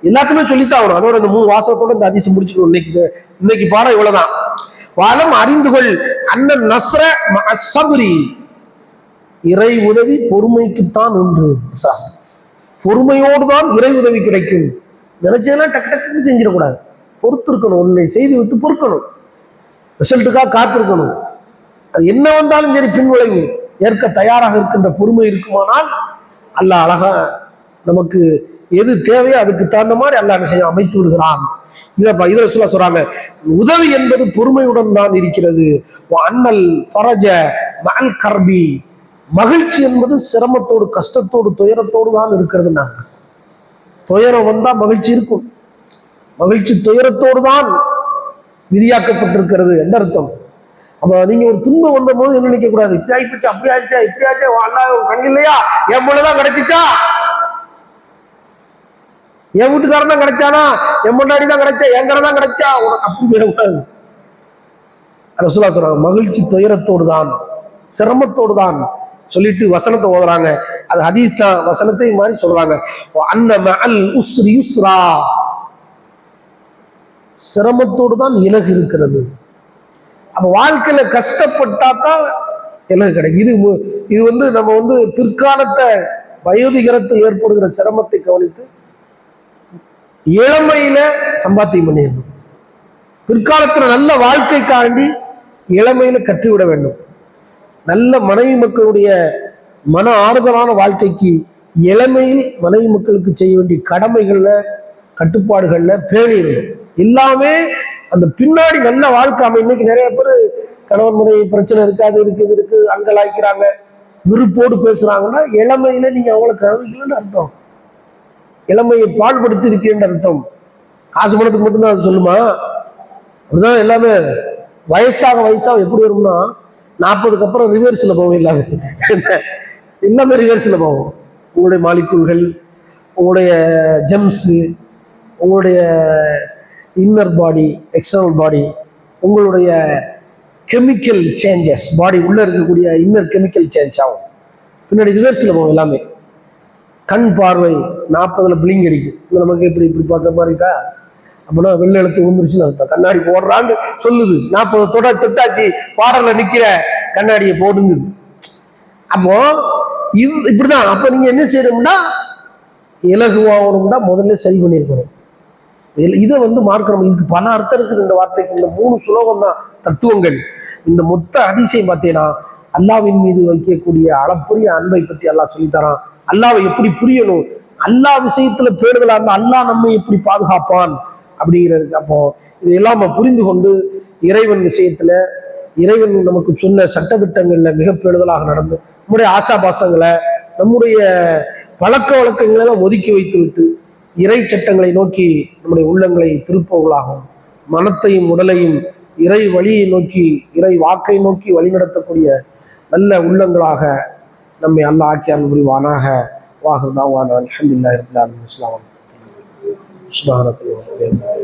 எல்லாத்துமே சொல்லித்தான் ஆகணும். அதோட இந்த 3 வாசகத்தோட இந்த ஹதீஸ் முடிச்சுக்கணும். இன்னைக்கு பாடம் இவ்வளவுதான். வாலம் அறிந்து கொள் அண்ணன் நஸ்ர மஅஸ்ஸப்ரி, இறை உதவி பொறுமைக்குத்தான் ஒன்று. பொறுமையோடு தான் இறை உதவி கிடைக்கும். நினைச்சதெல்லாம் டக்கு டக்குன்னு செஞ்சிடக்கூடாது. பொறுத்து இருக்கணும், ஒன்றை செய்து விட்டு பொறுக்கணும், ரிசல்ட்டுக்காக காத்திருக்கணும். அது என்ன வந்தாலும் சரி பின்விளைவு ஏற்க தயாராக இருக்கின்ற பொறுமை இருக்குமானால் அல்லாஹ் அழகா நமக்கு எது தேவையோ அதுக்கு தகுந்த மாதிரி அல்லாஹ் என்ன செய்ய அமைத்து விடுகிறான். இதை சொல்றாங்க, உதவி என்பது பொறுமையுடன் தான் இருக்கிறது. அண்ணல் ஃபரஜ மஅல் கர்பி, மகிழ்ச்சி என்பது சிரமத்தோடு, கஷ்டத்தோடு, துயரத்தோடு தான் இருக்கிறது. துயரம் வந்தா மகிழ்ச்சி இருக்கும், மகிழ்ச்சி துயரத்தோடு தான் விதியாக்கப்பட்டிருக்கிறது என்ற அர்த்தம். அப்ப நீங்க ஒரு துன்பம் வந்த போது என்ன நினைக்க கூடாது, இப்படி ஆயிடுச்சு, அப்படி ஆயிடுச்சா, இப்படி ஆச்சா, அல்லாஹ் கண் இல்லையா, என் பொண்ணுதான் கிடைச்சிச்சா, என் வீட்டுக்காரன் தான் கிடைச்சானா, என் முன்னாடி தான் கிடைச்சா, என் கடை தான் கிடைச்சா, உனக்கு அப்படி போயிடக்கூடாது. ரசூலுல்லாஹ் சொல்றாங்க, மகிழ்ச்சி துயரத்தோடு தான், சிரமத்தோடு தான் சொல்லிட்டு வசனத்தை ஓதுறாங்க. அது ஹதீஸ் தான், வசனத்தை மாதிரி சொல்றாங்க. அன்ன மஅல் உஸ்ரி யுஸ்ரா, சிரமத்தோடு தான் இலகு இருக்கிறது. அப்ப வாழ்க்கையில கஷ்டப்பட்டா தான் இலகு கிடைக்கும். இது நம்ம பிற்காலத்தை வயோதிகரத்தில் ஏற்படுகிற சிரமத்தை கவனித்து இளமையில சம்பாத்தியம் பண்ணிடணும். பிற்காலத்துல நல்ல வாழ்க்கைக்காண்டி இளமையில கற்றுவிட வேண்டும். நல்ல மனைவி மக்களுடைய மன ஆறுதலான வாழ்க்கைக்கு இளமையில் மனைவி மக்களுக்கு செய்ய வேண்டிய கடமைகள்ல, கட்டுப்பாடுகள்ல பேணிடணும். எல்லாமே அந்த பின்னாடி நல்ல வாழ்க்கை. இன்னைக்கு நிறைய பேர் கணவன் மனைவி பிரச்சனை இருக்காது, இருக்கு அங்கலாய்க்கிறாங்க, விருப்போடு பேசுறாங்கன்னா இளமையில நீங்க அவங்கள கவனிக்கலன்னு அர்த்தம். இளமையை பாழ்படுத்தி இருக்கேன்னு அர்த்தம். காசு பணத்துக்கு மட்டும்தான் அது சொல்லுமா? அப்படிதான் எல்லாமே. வயசாக எப்படி வரும்னா 40க்கு அப்புறம் ரிவர்ஸ்ல போகும் எல்லாமே. எல்லாமே ரிவர்ஸ்ல போகும். உங்களுடைய மாலிகுல்கள், உங்களுடைய ஜெம்ஸ், உங்களுடைய இன்னர் பாடி, எக்ஸ்டர்னல் பாடி, உங்களுடைய கெமிக்கல் சேஞ்சஸ், பாடி உள்ள இருக்கக்கூடிய இன்னர் கெமிக்கல் சேஞ்ச் ஆகும். பின்னாடி ரிவர்ஸ்ல போகும் எல்லாமே. கண் பார்வை 40ல பிளிங் அடிக்கும். நமக்கு எப்படி இப்படி பார்க்க மாதிரி இருக்கா? அப்படின்னா வெள்ளை எழுத்து விழுந்துருச்சுன்னு அர்த்தம். கண்ணாடி போடுறான்னு சொல்லுது. 40 தொட்டாச்சு பாடல நிக்கிற கண்ணாடியை போடுங்குது. அப்போ இது இப்படிதான். அப்ப நீங்க என்ன செய்யணும்னா இலகுவாகணும்னா முதல்ல சரி பண்ணிருக்கணும். இதை மார்க்கணும். இதுக்கு பல அர்த்தம் இருக்குது இந்த வார்த்தைக்கு. இந்த 3 சுலோகம் தான் தத்துவங்கள். இந்த மொத்த அதிசயம் பார்த்தீங்கன்னா அல்லாவின் மீது வைக்கக்கூடிய அளப்புரிய அன்பை பற்றி அல்லாஹ் சொல்லித்தரான். அல்லாவை எப்படி புரியணும், அல்லாஹ் விஷயத்துல பேடுதலா இருந்தா அல்லாஹ் நம்மை எப்படி பாதுகாப்பான் அப்படிங்கிறது. அப்போ இதையெல்லாம் நம்ம புரிந்து கொண்டு இறைவன் விஷயத்துல இறைவன் நமக்கு சொன்ன சட்டத்திட்டங்கள்ல மிக பேடுதலாக நடந்து நம்முடைய ஆசாபாசங்களை, நம்முடைய பழக்க வழக்கங்களை எல்லாம் ஒதுக்கி வைத்து விட்டு இறை சட்டங்களை நோக்கி நம்முடைய உள்ளங்களை திருப்பவர்களாகும், மனத்தையும் உடலையும் இறை வழியை நோக்கி, இறை வாக்கை நோக்கி வழிநடத்தக்கூடிய நல்ல உள்ளங்களாக நம்மை அல்லாஹ் ஆக்கி அருள் புரிவானாக. வாஹிர் தாவானா அல்ஹம்துலில்லாஹி ரப்பில் ஆலமீன். அஸ்ஸலாமு அலைக்கும்.